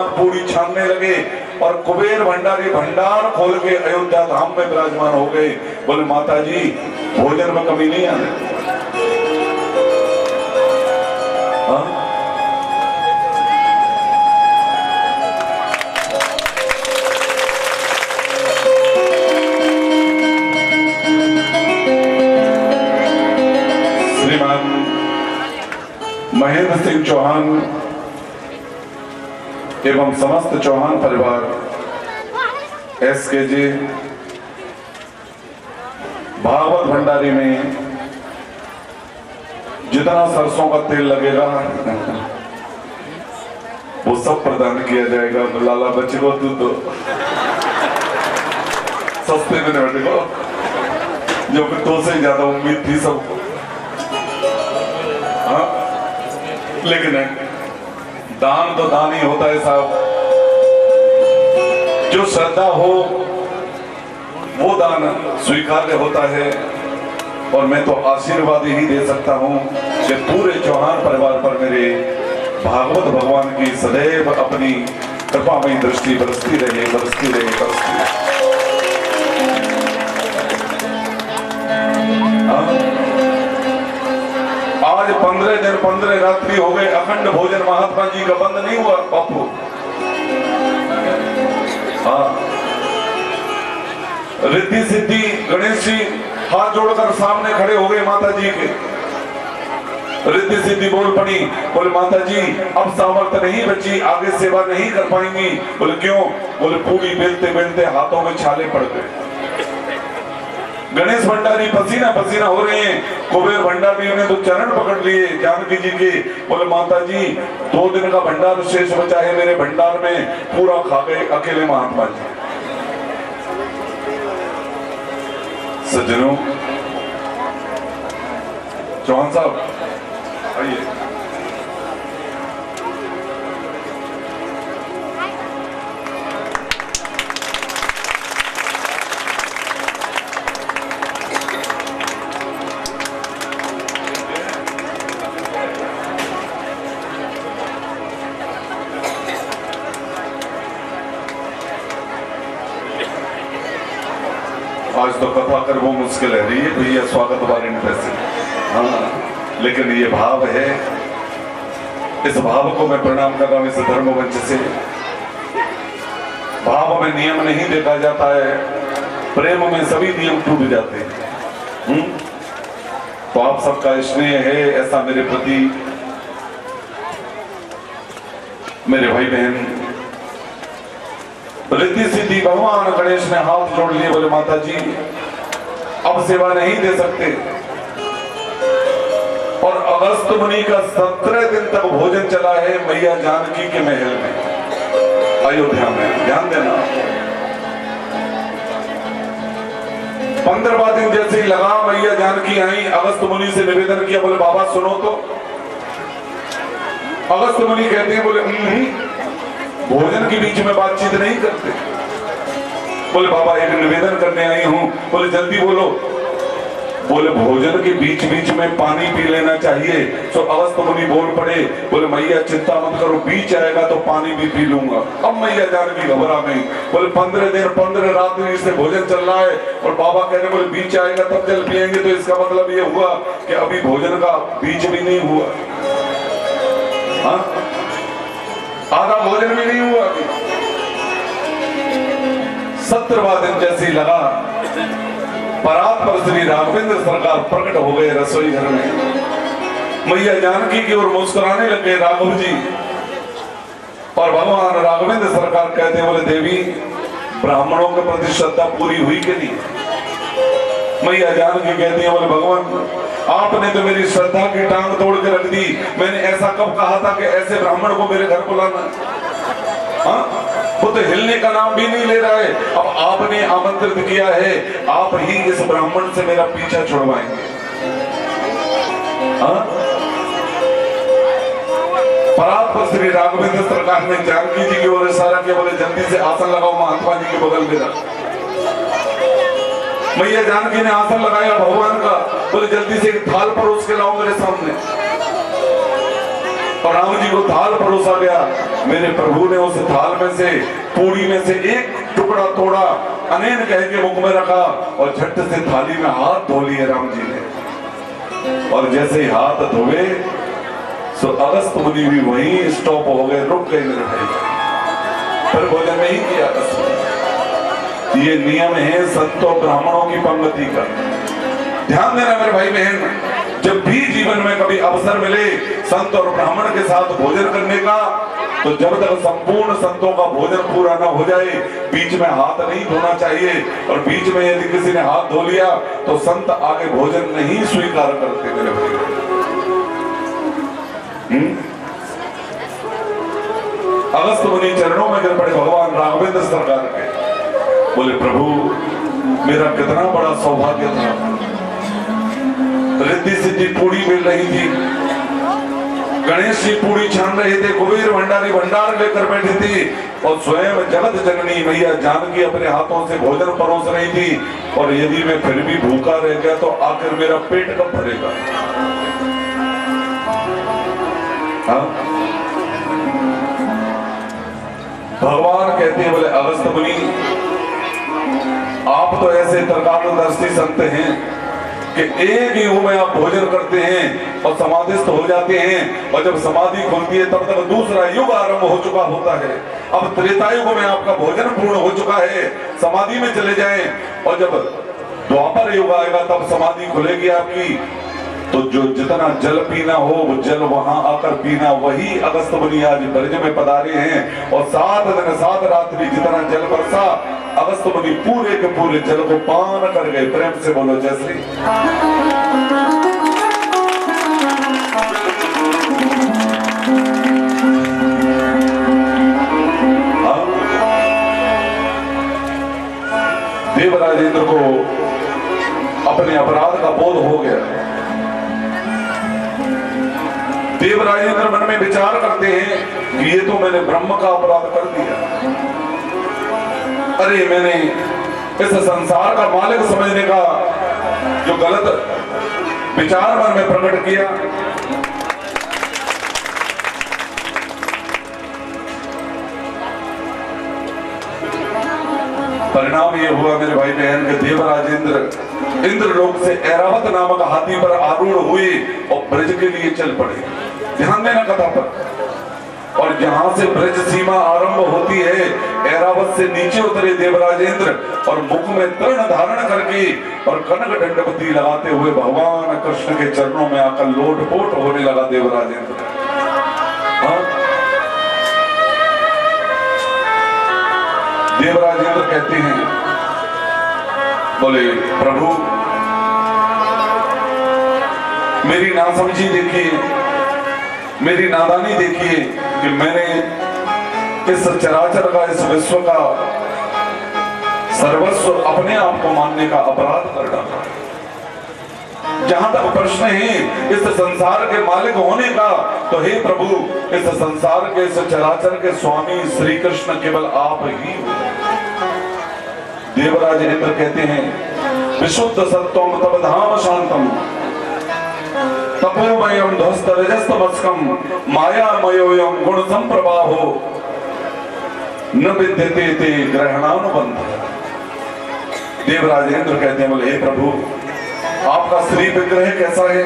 पूरी छानने लगे और कुबेर भंडारी भंडार खोल के अयोध्या धाम में विराजमान हो गए। बोले माता जी भोजन में कमी नहीं आने। श्रीमान महेंद्र सिंह चौहान एवं समस्त चौहान परिवार SKJ भागवत भंडारी में जितना सरसों का तेल लगेगा वो सब प्रदान किया जाएगा। लाला बच्चे को तू तो सस्ते में बैठे को जो कि तो से ज्यादा उम्मीद थी सबको। हाँ लेकिन दान तो दान ही होता है साहब। जो श्रद्धा हो वो दान स्वीकार्य होता है। और मैं तो आशीर्वाद ही दे सकता हूं कि पूरे चौहान परिवार पर मेरे भागवत भगवान की सदैव अपनी कृपामयी दृष्टि बरसती रहे, बरसती रहे, बरसती रहे। आज 15 दिन 15 रात्रि हो गए अखंड भोजन महात्मा जी का बंद नहीं हुआ बापू। रिद्धि सिद्धि गणेश जी हाथ जोड़कर सामने खड़े हो गए माता जी के। रिद्धि सिद्धि बोल पड़ी, बोले माता जी अब सामर्थ्य नहीं बची, आगे सेवा नहीं कर पाएंगी। बोले क्यों? बोले पूरी बेलते बेलते हाथों में छाले पड़ गए। गणेश भंडारी पसीना पसीना हो रहे हैं। कुबेर भंडारी ने तो चरण पकड़ लिए जानकी जी के। बोले माता जी 2 दिन का भंडार शेष बचा है मेरे भंडार में, पूरा खा गए अकेले महात्मा जी। सज्जनों, चौहान साहब आइए। आज तो कथा कर वो मुश्किल है रही है भैया, स्वागत वारिंग पैसे। हाँ लेकिन ये भाव है, इस भाव को मैं प्रणाम कर रहा हूं। इस धर्म मंच से भाव में नियम नहीं देखा जाता है, प्रेम में सभी नियम टूट जाते हैं। तो आप सबका स्नेह है ऐसा मेरे प्रति, मेरे भाई बहन। रिद्धि सिद्धि भगवान गणेश ने हाथ जोड़ लिए। बोले माता जी अब सेवा नहीं दे सकते। और अगस्त मुनि का 17 दिन तक भोजन चला है मैया जानकी के महल में अयोध्या में। ध्यान देना, 15वां दिन जैसे ही लगा मैया जानकी आई, अगस्त मुनि से निवेदन किया। बोले बाबा सुनो तो। अगस्त मुनि कहते हैं बोले भोजन के बीच में बातचीत नहीं करते। बोले बाबा एक निवेदन करने आई हूं। बोले जल्दी बोलो। बोले भोजन के बीच बीच में पानी पी लेना चाहिए। तो अगस्त मुनि बोल पड़े, बोले मैया चिंता मत करो, बीच आएगा तो पानी भी पी लूंगा। अब मैया जानकी घबरा गई। बोले 15 दिन 15 रात से भोजन चल रहा है और बाबा कह रहे बोले बीच आएगा तब जल पिएंगे। तो इसका मतलब ये हुआ कि अभी भोजन का बीच भी नहीं हुआ। हाँ आधा भोजन भी नहीं हुआ। 17वां दिन जैसे ही लगा, परात पर श्री राघवेंद्र सरकार प्रकट हो गए रसोई घर में। मैया जानकी की ओर मुस्कुराने लगे राघव जी। और भगवान राघवेंद्र सरकार कहते बोले देवी ब्राह्मणों के प्रति श्रद्धा पूरी हुई कि नहीं? मैया जानकी कहती है बोले भगवान आपने तो मेरी श्रद्धा की टांग तोड़ के रख दी। मैंने ऐसा कब कहा था कि ऐसे ब्राह्मण को मेरे घर बुलाना? हाँ वो तो हिलने का नाम भी नहीं ले रहा है। अब आपने आमंत्रित किया है, आप ही इस ब्राह्मण से मेरा पीछा छुड़वाएंगे। हाँ परात पर श्री राघवेंद्र सरकार ने जानकी जी की ओर इशारा किया। बोले जल्दी से आसन लगाओ महात्मा जी के बगल में रख। मैया जानकी ने आसन लगाया भगवान का। बोले जल्दी से एक थाल परोस के लाओ मेरे सामने। और राम जी को थाल परोसा गया। मेरे प्रभु ने उस थाल में से, पूरी में से एक टुकड़ा तोड़ा, अनेन कह के मुख में रखा और झट से थाली में हाथ धो लिए राम जी ने। और जैसे ही हाथ धोए तो अगस्त मुनि भी वहीं स्टॉप हो गए, रुक गए मेरे भाई, फिर भोजन नहीं किया अगस्त मुनि। ये नियम है संतों ब्राह्मणों की पंक्ति का। ध्यान देना मेरे भाई बहन, जब भी जीवन में कभी अवसर मिले संत और ब्राह्मण के साथ भोजन करने का, तो जब तक संपूर्ण संतों का भोजन पूरा न हो जाए बीच में हाथ नहीं धोना चाहिए। और बीच में यदि किसी ने हाथ धो लिया तो संत आगे भोजन नहीं स्वीकार करते मेरे भाई। अगस्त मुनि चरणों में गिर पड़े भगवान राघवेंद्र सरकार के, बोले प्रभु मेरा कितना बड़ा सौभाग्य था, रिद्धि सिद्धि पूरी मिल रही थी, गणेश जी पूरी छान रहे थे, कुबेर भंडारी भंडार लेकर बैठे थे, और स्वयं जगत जननी मैया जानकी अपने हाथों से भोजन परोस रही थी। और यदि मैं फिर भी भूखा रह गया तो आखिर मेरा पेट कब भरेगा? हाँ? भगवान कहते हैं, बोले अगस्त मुनि आप तो ऐसे तर्कानुदर्शी संत हैं कि एक ही युग में आप भोजन करते हैं और समाधिस्थ हो जाते हैं, और जब समाधि खुलती है तब तक दूसरा युग आरंभ हो चुका होता है। अब त्रेता युग में आपका भोजन पूर्ण हो चुका है, समाधि में चले जाएं, और जब द्वापर युग आएगा तब समाधि खुलेगी आपकी। तो जो जितना जल पीना हो वो जल वहां आकर पीना। वही अगस्त मुनि आज ब्रज में पधारे हैं, और 7 दिन 7 रात्रि जितना जल बरसा अगस्त मुनि पूरे के पूरे जल को पान कर गए। प्रेम से बोलो जय श्री। देवराजेंद्र को अपने अपराध का बोध हो गया। देवराजेंद्र मन में विचार करते हैं कि ये तो मैंने ब्रह्म का अपराध कर दिया। अरे मैंने इस संसार का मालिक समझने का जो गलत विचार मन में प्रकट किया, परिणाम ये हुआ मेरे भाई बहन के देवराजेंद्र इंद्रलोक से ऐरावत नामक हाथी पर आरूढ़ हुए और ब्रज के लिए चल पड़े। ध्यान देना कथा पर। और जहां से ब्रज सीमा आरंभ होती है, ऐरावत से नीचे उतरे देवराजेंद्र और मुख में तर्ण धारण करके और कनक दंडवती लगाते हुए भगवान कृष्ण के चरणों में आकर लोटपोट होने लगा देवराजेंद्र। देवराजेंद्र कहते हैं, बोले प्रभु मेरी नासमझी देखिए, मेरी नादानी देखिए कि मैंने इस चराचर का, इस विश्व का सर्वस्व अपने आप को मानने का अपराध कर डाला। जहां तक प्रश्न है इस संसार के मालिक होने का, तो हे प्रभु इस संसार के, इस चराचर के स्वामी श्री कृष्ण केवल आप ही हो। देवराज इंद्र कहते हैं, विशुद्ध सत्वम तब धाम शांतम तपोमयम ध्वस्त रजस्तमस्कम मायामयोयम गुण संप्रवाहो न विद्यते ते ग्रहणानुबंध। देवराज इंद्र कहते हैं, बोले हे प्रभु आपका श्री विग्रह कैसा है?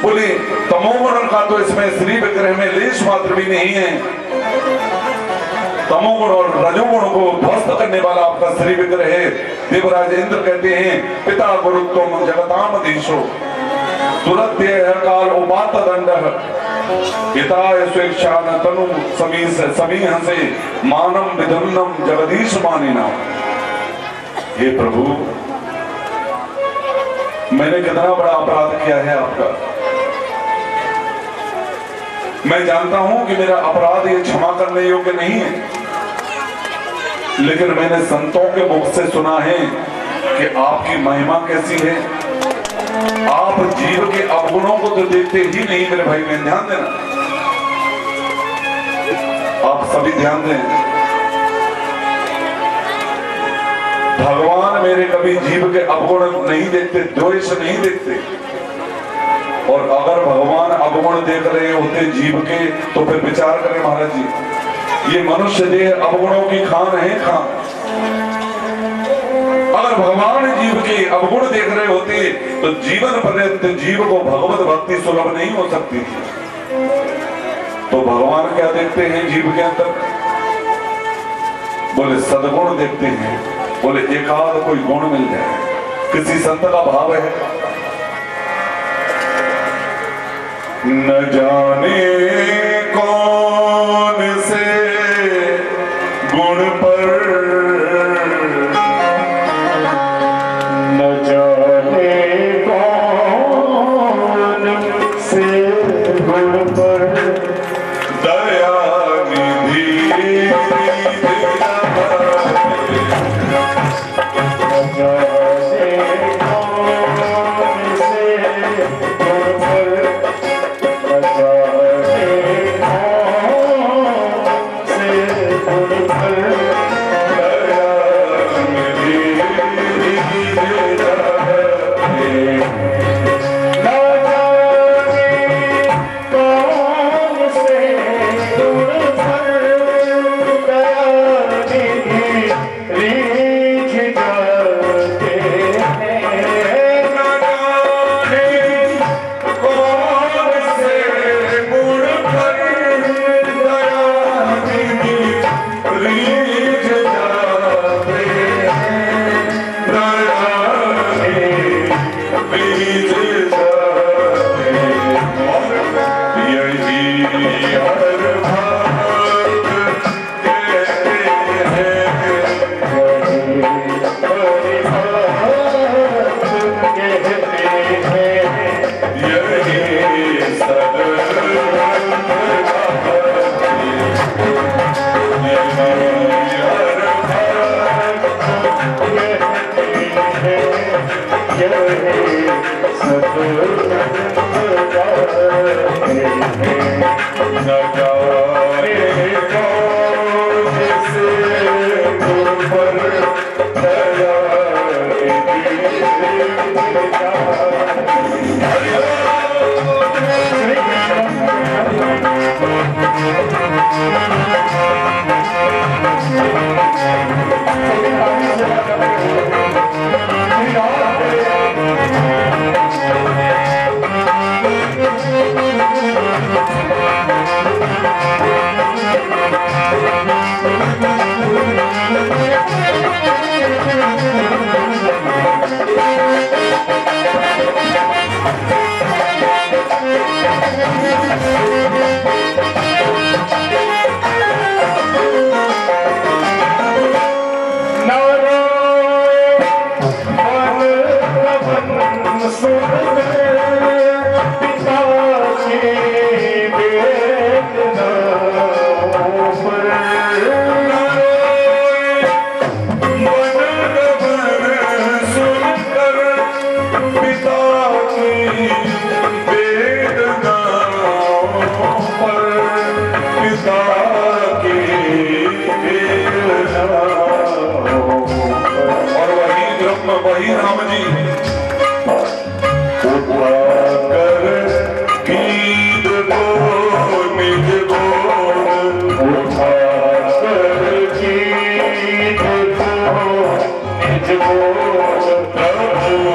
बोले तमोगुण का तो इसमें श्री विग्रह में लेश मात्र भी नहीं है। तमोगुण और रजोगुण को ध्वस्त करने वाला आपका श्री विग्रह है। देवराज इंद्र कहते हैं, पिता गुरुत्वम जगताम देशो दुरत्य काल उपात दंड हिताय स्वेच्छा न तनु समीह से मानम विधन्नम जगदीश मानिना। हे प्रभु मैंने कितना बड़ा अपराध किया है आपका। मैं जानता हूं कि मेरा अपराध ये क्षमा करने योग्य नहीं है, लेकिन मैंने संतों के मुख से सुना है कि आपकी महिमा कैसी है। आप जीव के अवगुणों को तो देखते ही नहीं मेरे भाई बहन। ध्यान देना, आप सभी ध्यान दें। भगवान मेरे कभी जीव के अवगुण नहीं देखते, द्वेष नहीं देखते। और अगर भगवान अवगुण देख रहे होते जीव के तो फिर विचार करें महाराज जी, ये मनुष्य देह अवगुणों की खान है खान। अगर भगवान जीव के अवगुण देख रहे होते तो जीवन पर्यंत जीव को भगवत भक्ति सुलभ नहीं हो सकती। तो भगवान क्या देखते हैं जीव के अंदर? बोले सद्गुण देखते हैं। बोले एकाध कोई गुण मिल जाए, किसी संत का भाव है, न जाने कौन से गुण पर, न जाने कौन से गुण पर दया निधि वही राम जी उठाकर गीत को निज को, उठाकर गीत को निज को प्रभु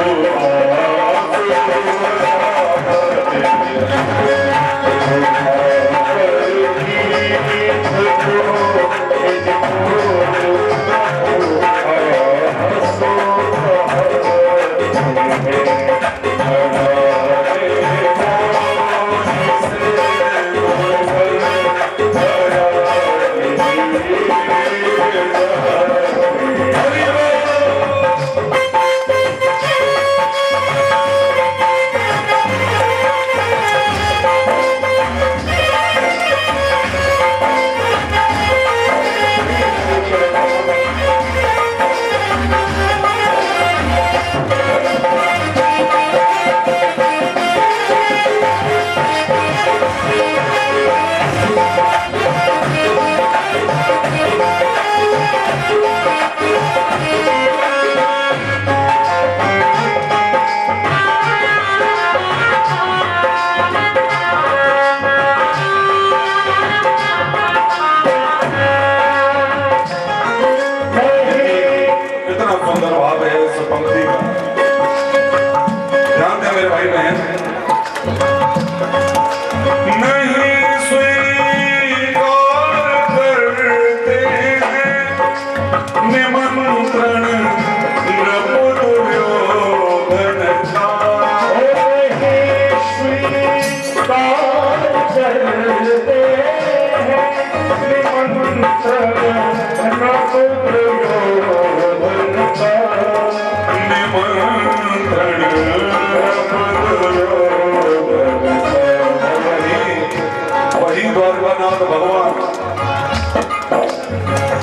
वही द्वारकानाथ भगवान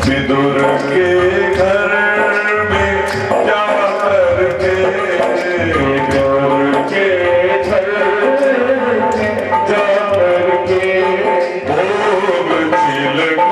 विदुर के घर में जा करके विदुर के घर में जा करके भोग छिलको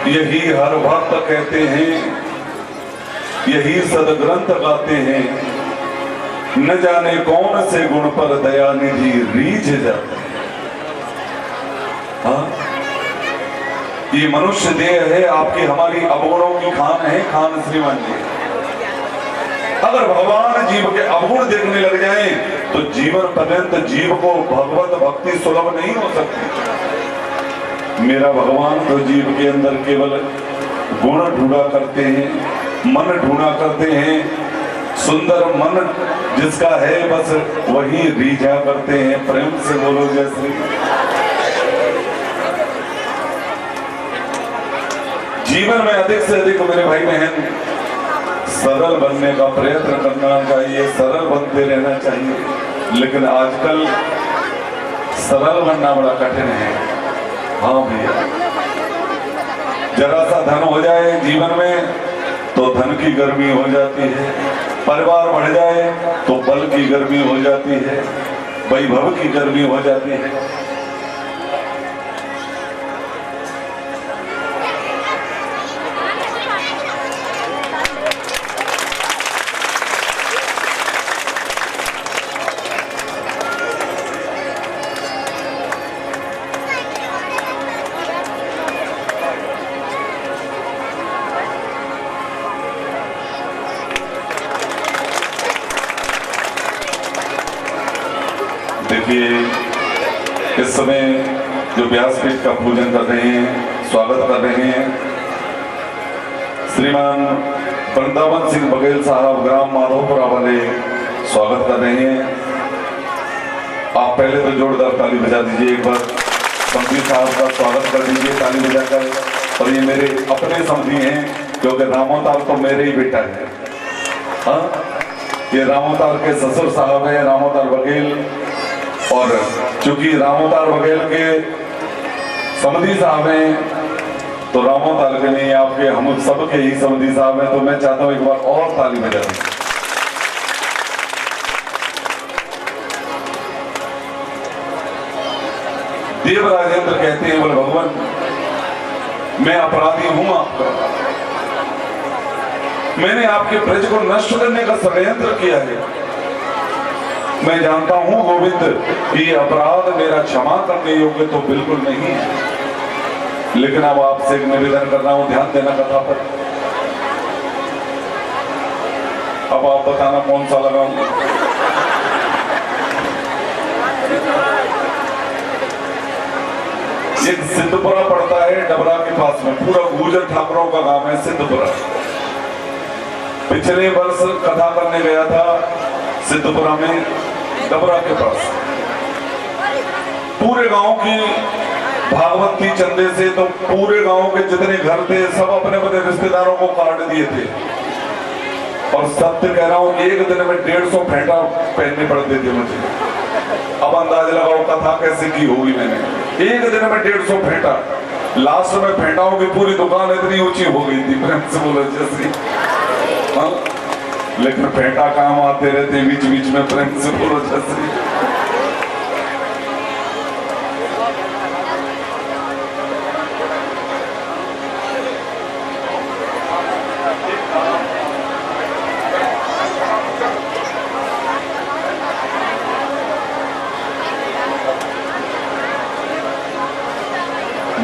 यही हर भक्त कहते हैं, यही सदग्रंथ गाते हैं, न जाने कौन से गुण पर दया निधि रीझ जाते हैं। हाँ? ये मनुष्य देह है, आपकी हमारी अवगुणों की खान है, खान श्रीमान जी। अगर भगवान जीव के अवगुण देखने लग जाएं, तो जीवन पर्यंत जीव को भगवत भक्ति सुलभ नहीं हो सकती। मेरा भगवान तो जीव के अंदर केवल गुण ढूंढा करते हैं, मन ढूंढा करते हैं। सुंदर मन जिसका है बस वही रीझा करते हैं। प्रेम से बोलो जय श्री। जीवन में अधिक से अधिक मेरे भाई बहन सरल बनने का प्रयत्न करना चाहिए, सरल बनते रहना चाहिए। लेकिन आजकल सरल बनना बड़ा कठिन है। हाँ भैया, जरा सा धन हो जाए जीवन में तो धन की गर्मी हो जाती है, परिवार बढ़ जाए तो बल की गर्मी हो जाती है, वैभव की गर्मी हो जाती है। देखिए, इस समय जो व्यासपीठ का पूजन कर रहे हैं, स्वागत कर रहे हैं, श्रीमान वृंदावन सिंह बघेल साहब ग्राम माधोपुरा वाले स्वागत कर रहे हैं। आप पहले तो जोरदार ताली बजा दीजिए, एक बार समधी साहब का स्वागत कर दीजिए ताली बजाकर। और ये मेरे अपने समधी हैं, क्योंकि रामोताल तो मेरे ही बेटा है। हाँ, ये रामोताल के ससुर साहब है, रामोताल बघेल। और चूंकि रामोताल बघेल के समधी साहब हैं, तो रामोताल के नहीं, आपके हम सबके ही समधी साहब हैं। तो मैं चाहता हूं एक बार और ताली बजा दें। देवराजेंद्र कहते हैं, बोले भगवान मैं अपराधी हूं आपका, मैंने आपके प्रज को नष्ट करने का षड्यंत्र किया है। मैं जानता हूं गोविंद कि अपराध मेरा क्षमा करने योग्य तो बिल्कुल नहीं है, लेकिन अब आपसे एक निवेदन कर रहा हूं, ध्यान देना कथा पर। अब आप बताना कौन सा लगाऊं। एक सिद्धपुरा पड़ता है डबरा के पास में, पूरा गुर्जर ठाकुरों का गांव है सिद्धपुरा। पिछले वर्ष कथा करने गया था सिद्धपुरा में, डबरा के पास। पूरे गांव की भागवत थी चंदे से, तो पूरे गांव के जितने घर थे सब अपने अपने रिश्तेदारों को कार्ड दिए थे। और सत्य कह रहा हूं, एक दिन में 150 फेंटा पहनने पड़ते थे मुझे। अब अंदाज लगाओ कथा कैसे की होगी मैंने। एक दिन में 150 फेंटा। लास्ट में फेंटाओं की पूरी दुकान इतनी ऊंची हो गई थी, प्रेम से बोलो जैसे। हाँ? लेकिन फेंटा काम आते रहते बीच बीच में, प्रेम से बोलो जैसे।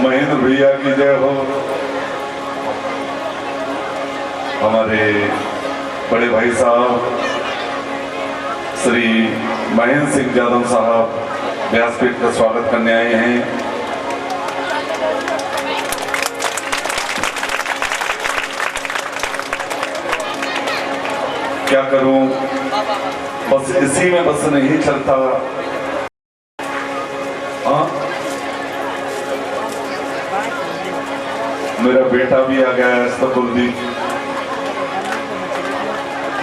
महेंद्र भैया की जय हो। हमारे बड़े भाई साहब श्री महेंद्र सिंह यादव साहब व्यासपीठ का स्वागत करने आए हैं। क्या करूं, बस इसी में बस नहीं चलता। हाँ, मेरा बेटा भी आ गया है कुलदीप।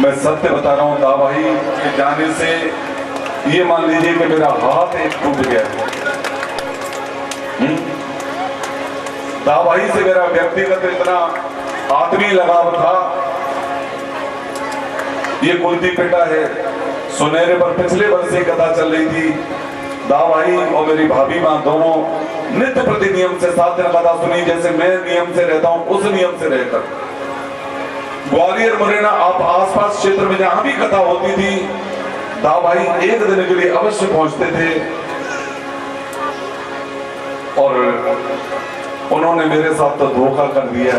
मैं सत्य बता रहा हूं, दा भाई के जाने से ये मान लीजिए कि मेरा हाथ एक टूट गया। दा भाई से मेरा व्यक्तिगत इतना आत्मीय लगाव था। ये कुलदीप बेटा है, सुनहरे पर पिछले वर्ष से कथा चल रही थी। दा भाई और मेरी भाभी मां दोनों नित्य प्रति नियम से 7 दिन कथा सुनी, जैसे मैं नियम से रहता हूं उस नियम से रहकर। ग्वालियर मुरैना आप आसपास क्षेत्र में जहां भी कथा होती थी, दा भाई एक दिन के लिए अवश्य पहुंचते थे। और उन्होंने मेरे साथ तो धोखा कर दिया,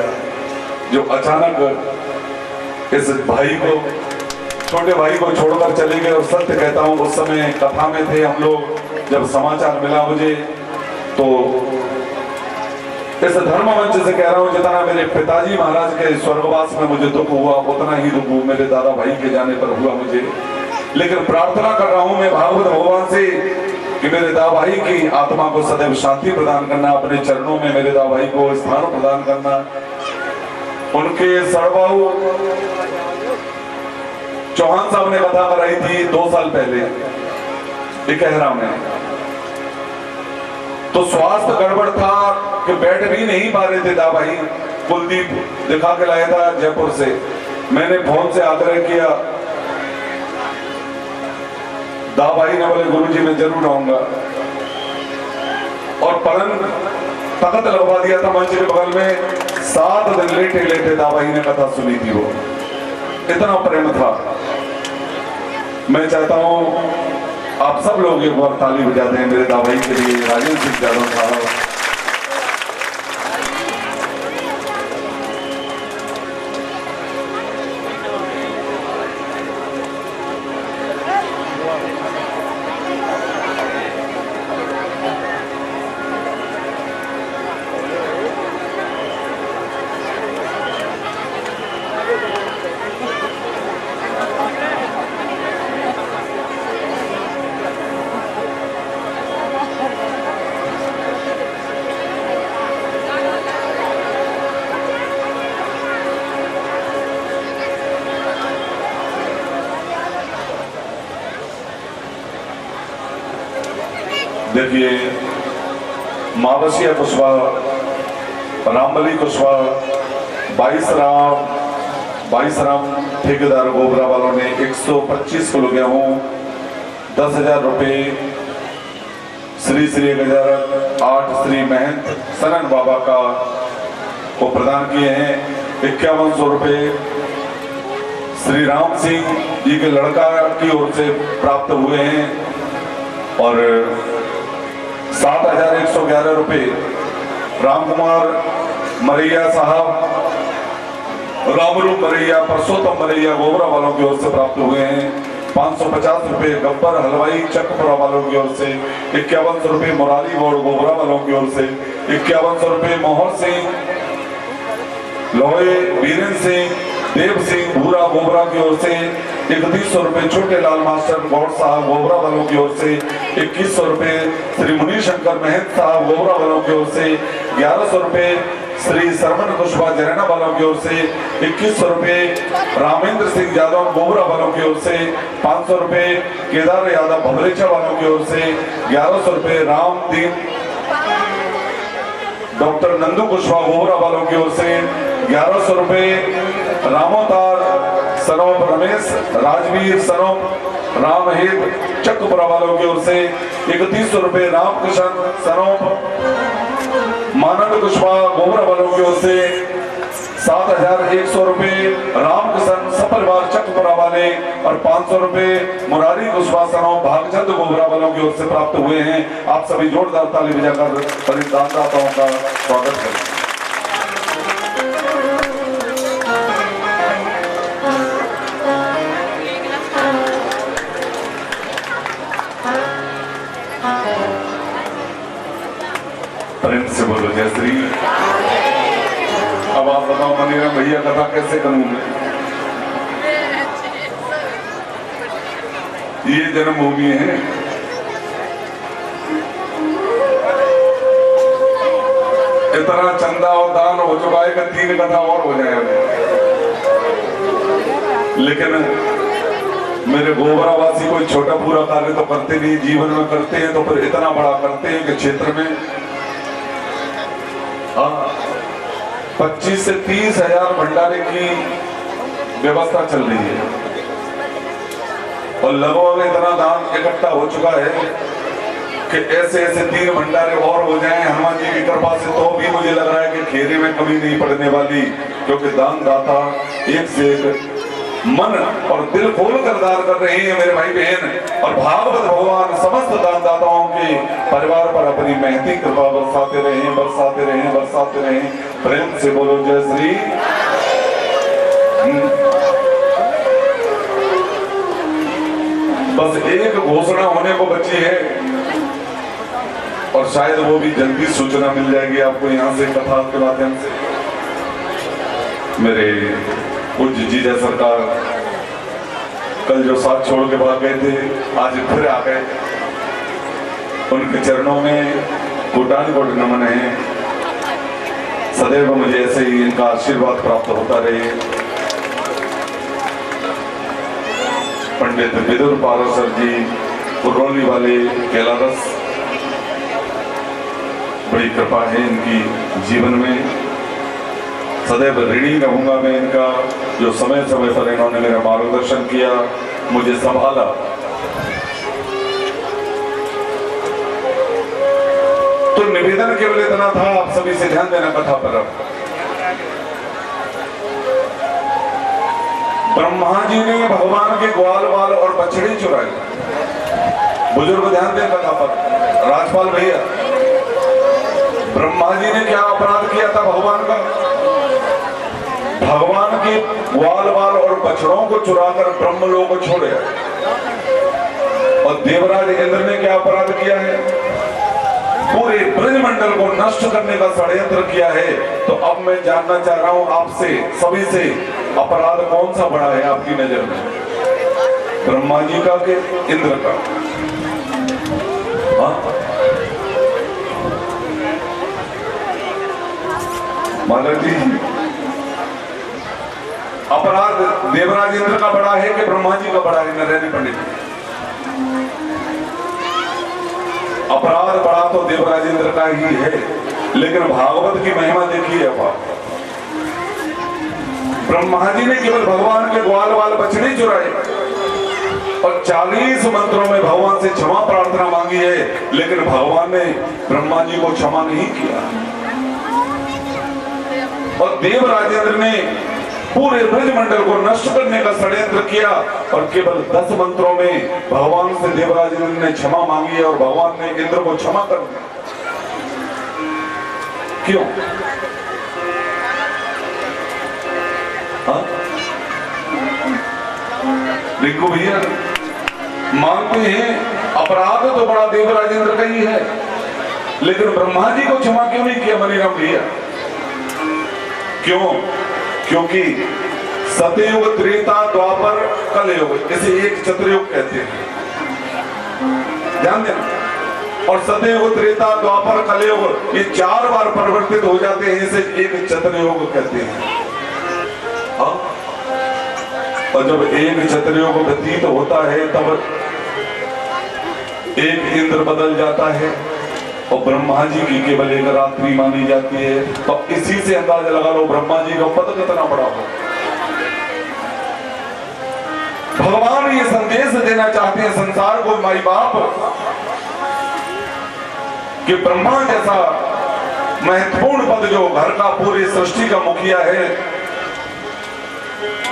जो अचानक इस भाई को, छोटे भाई को छोड़कर चले गए। और सत्य कहता हूं, उस समय कथा में थे हम लोग। जब समाचार मिला मुझे, तो इस धर्म मंच से कह रहा हूं, जितना मेरे पिताजी महाराज के स्वर्गवास में मुझे दुख हुआ, उतना ही दुख मेरे दादा भाई के जाने पर हुआ मुझे। लेकिन प्रार्थना कर रहा हूं मैं भागवत भगवान से कि मेरे दादा भाई की आत्मा को सदैव शांति प्रदान करना, अपने चरणों में मेरे दादा भाई को स्थान प्रदान करना। उनके सड़बाऊ चौहान साहब ने कथा कराई थी 2 साल पहले इकहरा में, तो स्वास्थ्य गड़बड़ था कि बैठ भी नहीं पा रहे थे। दा भाई कुलदीप दिखा के लाया था जयपुर से। मैंने फोन से आग्रह किया, दा भाई ने बोले गुरुजी मैं जरूर आऊंगा। और पलंग तख्त लगवा दिया था मंच के बगल में। 7 दिन लेटे लेटे दा भाई ने कथा सुनी थी। वो इतना प्रेम था। मैं चाहता हूं आप सब लोग एक बार ताली बजाते हैं मेरे दा भाई के लिए, राजेंद्र सिंह यादव साहब। देखिए, मावसिया कुशवाहा, रामबली कुशवाहा, 22 राम ठेकेदार गोबरा वालों ने 125 किलो गेहूं, 10,000 रुपए श्री श्री गजारक 8 श्री महंत सनन बाबा का को प्रदान किए हैं। 5100 रुपए श्री राम सिंह जी के लड़का की ओर से प्राप्त हुए हैं। और 7,111 रुपए राम कुमार मरैया साहब, रामरूप मरैया, परसोत्तम मरैया गोबरा वालों की ओर से प्राप्त हुए हैं। 550 रुपए गब्बर हलवाई चकपुरा वालों की ओर से। 5100 रुपए मुरारी गौड़ गोबरा वालों की ओर से। 5100 रुपए मोहन सिंह लोहे, बीरेंद्र सिंह देव सिंह भूरा गोबरा की ओर से 3100 रुपए, छोटे लाल मास्टर गौड़ साहब गोबरा वालों की ओर से 2100 रुपए, श्री मुनि शंकर महंत साहब गोबरा वालों की ओर से 1100 रुपए, श्री सरवण कुशवाहा जरैना वालों की ओर से 2100 रुपए, रामेंद्र सिंह यादव गोबरा वालों की ओर से 500 रुपए, केदार यादव भवरेचा वालों की ओर से 1100 रुपए, रामदीन डॉक्टर नंदू कुशवाहा गोबरा वालों की ओर से 1100 रुपए, रामोतार सनोप रमेश राजवीर सनोप रामहेत चक्कपुरा वालों की ओर से 3100 रुपए, रामकृष्ण सनोप मानंद कुशवाहा गोबरा वालों की ओर से 7100 रुपए, रामकृष्ण सपरिवार चक्कपुरा वाले और 500 रुपए मुरारी कुशवाहा सनोप भागचंद गोबरा वालों की ओर से प्राप्त हुए हैं। आप सभी जोरदार ताली बजाकर परिदानदाताओं का स्वागत करें। प्रेम से बोलो जय श्री। अब आप बताओ मनीराम भैया कथा कैसे करूं मैं? ये जन्मभूमि है। इतना चंदा और दान हो चुका है कि 3 कथा और हो जाएगा। लेकिन मेरे गोबरावासी कोई छोटा पूरा कार्य तो करते नहीं, जीवन में करते हैं तो फिर इतना बड़ा करते हैं कि क्षेत्र में 25 से 30 हजार भंडारे की व्यवस्था चल रही है और लगभग इतना दान इकट्ठा हो चुका है कि ऐसे ऐसे 3 भंडारे और हो जाएं हनुमान जी की कृपा से, तो भी मुझे लग रहा है कि खेरे में कमी नहीं पड़ने वाली, क्योंकि दान दाता एक से एक मन और दिल खोल कर दान कर रहे हैं मेरे भाई बहन। और भागवत भगवान समस्त दानदाताओं के परिवार पर अपनी महती कृपा बरसाते रहे, बरसाते रहे, बरसाते रहे। प्रेम से बोलो जय श्री। बस एक घोषणा होने को बची है और शायद वो भी जल्दी सूचना मिल जाएगी आपको यहाँ से कथा के माध्यम से। मेरे पूज्य जीजा सरकार कल जो साथ छोड़ के भाग गए थे, आज फिर आ गए। उनके चरणों में कोटान कोट नमन है। सदैव मुझे ऐसे ही इनका आशीर्वाद प्राप्त होता रहे। पंडित विदुर पाराशर जी पुरौली वाले केलारस, बड़ी कृपा है इनकी जीवन में। सदैव ऋणी रहूंगा मैं इनका, जो समय समय पर इन्होंने मेरा मार्गदर्शन किया, मुझे संभाला। तो निवेदन केवल इतना था, आप सभी से ध्यान देना कथा पर। ब्रह्मा जी ने भगवान के ग्वाल वाल और बछड़ी चुराई। बुजुर्ग ध्यान दें कथा पर। राजपाल भैया, ब्रह्मा जी ने क्या अपराध किया था भगवान का? भगवान के ग्वाल वाल और बछड़ों को चुराकर ब्रह्मलोक को छोड़े। और देवराज इंद्र ने क्या अपराध किया है? पूरे ब्रजमंडल को नष्ट करने का षड्यंत्र किया है। तो अब मैं जानना चाह रहा हूं आपसे सभी से, अपराध कौन सा बड़ा है आपकी नजर में? ब्रह्मा जी का कि इंद्र का? मालक जी, अपराध देवराज इंद्र का बड़ा है कि ब्रह्मा जी का बड़ा है? नरेंद्र पंडित, अपराध बड़ा तो देवराज इंद्र का ही है, लेकिन भागवत की महिमा देखिए। अब ब्रह्मा जी ने केवल भगवान के ग्वाल वाल बछड़े चुराए और 40 मंत्रों में भगवान से क्षमा प्रार्थना मांगी है, लेकिन भगवान ने ब्रह्मा जी को क्षमा नहीं किया। और देवराजेंद्र ने पूरे ब्रजमंडल को नष्ट करने का षड्यंत्र किया और केवल 10 मंत्रों में भगवान से देवराजेंद्र ने क्षमा मांगी है और भगवान ने इंद्र को क्षमा कर दिया। क्यों? रिंकू भैया मानते हैं अपराध तो बड़ा देवराजेंद्र का ही है, लेकिन ब्रह्मा जी को क्षमा क्यों नहीं किया मनीराम भैया? क्यों? क्योंकि सतयुग, त्रेता, द्वापर, कलयुग, इसे एक चतुर्युग कहते हैं, ध्यान देना। और सतयुग, त्रेता, द्वापर, कलयुग ये 4 बार परिवर्तित हो जाते हैं, इसे एक चतुर्युग कहते हैं। हाँ? और जब एक चतुर्युग व्यतीत होता है तब एक इंद्र बदल जाता है और ब्रह्मा जी की केवल एक रात्रि मानी जाती है। तो इसी से अंदाजा लगा लो ब्रह्मा जी का पद कितना बड़ा हो। भगवान ये संदेश देना चाहते हैं संसार को, माई बाप, कि ब्रह्मा जैसा महत्वपूर्ण पद जो घर का पूरी सृष्टि का मुखिया है,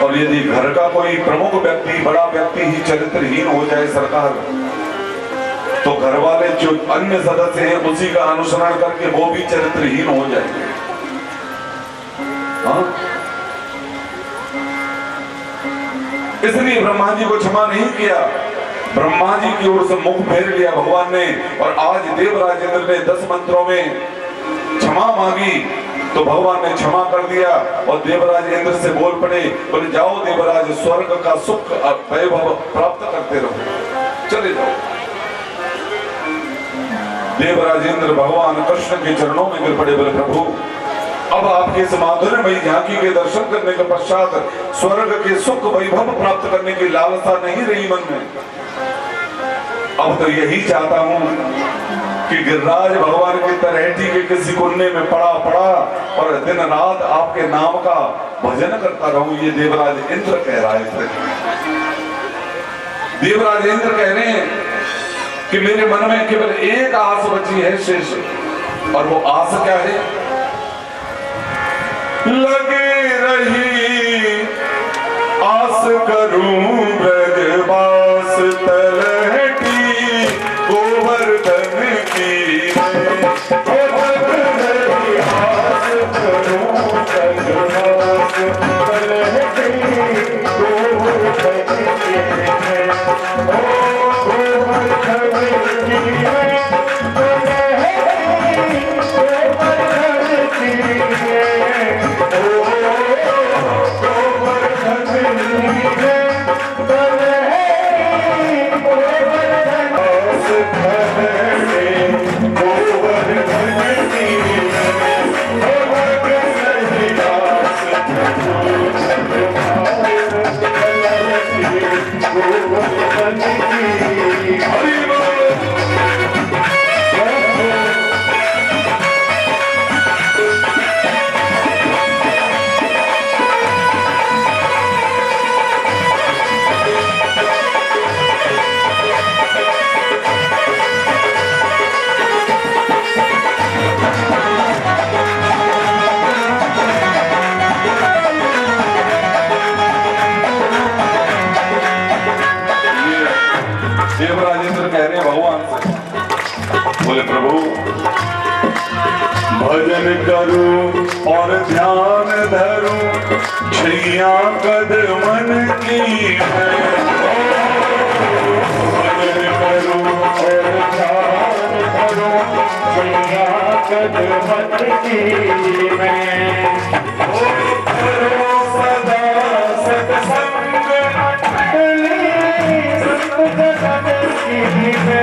और यदि घर का कोई प्रमुख व्यक्ति, बड़ा व्यक्ति ही चरित्रहीन हो जाए सरकार, तो घर वाले जो अन्य सदस्य हैं उसी का अनुसरण करके वो भी चरित्रहीन हो जाएंगे। हाँ? इसलिए ब्रह्मा जी को क्षमा नहीं किया, ब्रह्मा जी की ओर से मुख फेर लिया भगवान ने। और आज देवराज इंद्र ने 10 मंत्रों में क्षमा मांगी तो भगवान ने क्षमा कर दिया। और देवराज इंद्र से बोल पड़े, बोले जाओ देवराज, स्वर्ग का सुख और वैभव प्राप्त करते रहो, चले जाओ। देवराज इंद्र भगवान कृष्ण के चरणों में गिर पड़े, बोले प्रभु अब आपके इस माधुर्यमयी झांकी के दर्शन करने के पश्चात स्वर्ग के सुख वैभव प्राप्त करने की लालसा नहीं रही मन में। अब तो यही चाहता हूं कि गिरिराज भगवान की तलहटी के किसी कोने में पड़ा और दिन रात आपके नाम का भजन करता रहूं। ये देवराज इंद्र कह रहा है। देवराज इंद्र कह रहे हैं कि मेरे मन में केवल एक आस बची है शेष, और वो आस क्या है? लगे रही आस करूं ब्रजवास तलहटी गोवर्धन की, आस करूं ब्रजवास तलहटी गोवर्धन की, बोले प्रभु भजन करूं और ध्यान धरूं, छैया कदमन की है। भजन करूं और ध्यान धरूं, छैया कदमन की है। सदा सत्संग मंडली सत्संग की है।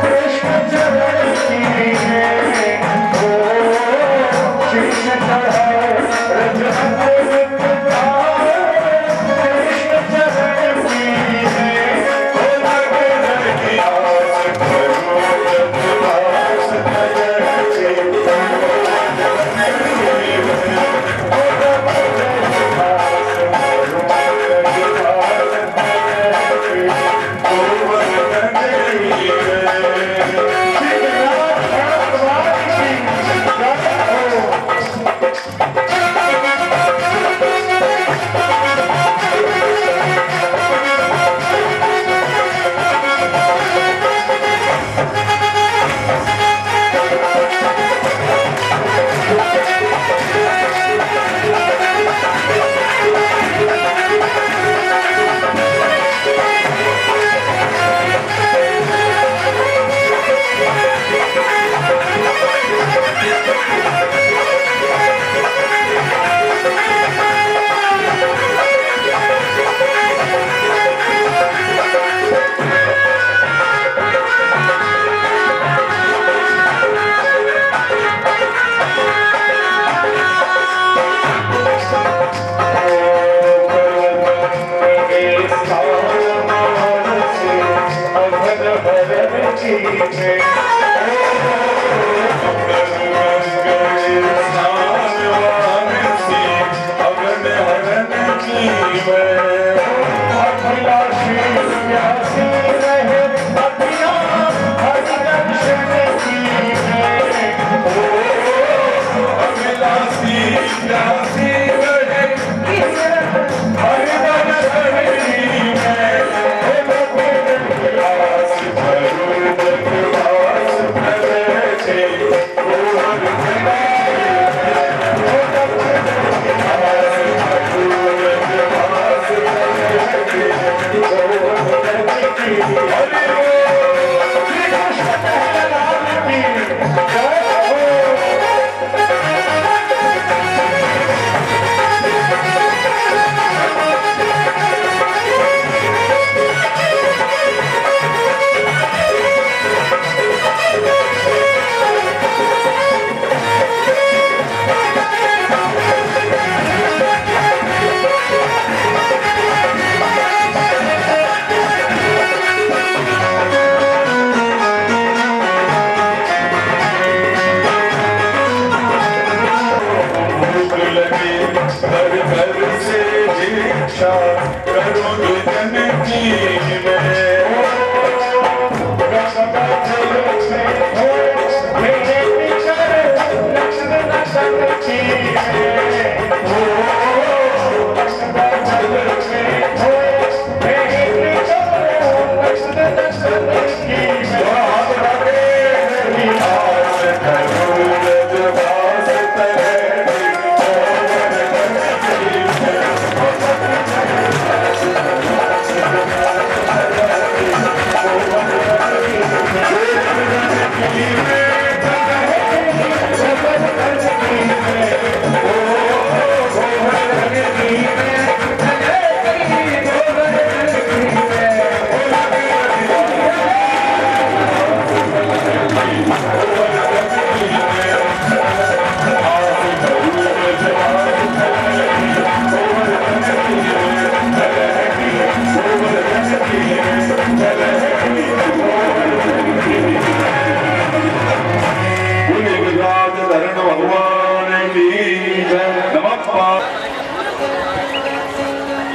कृष्ण चरण की है।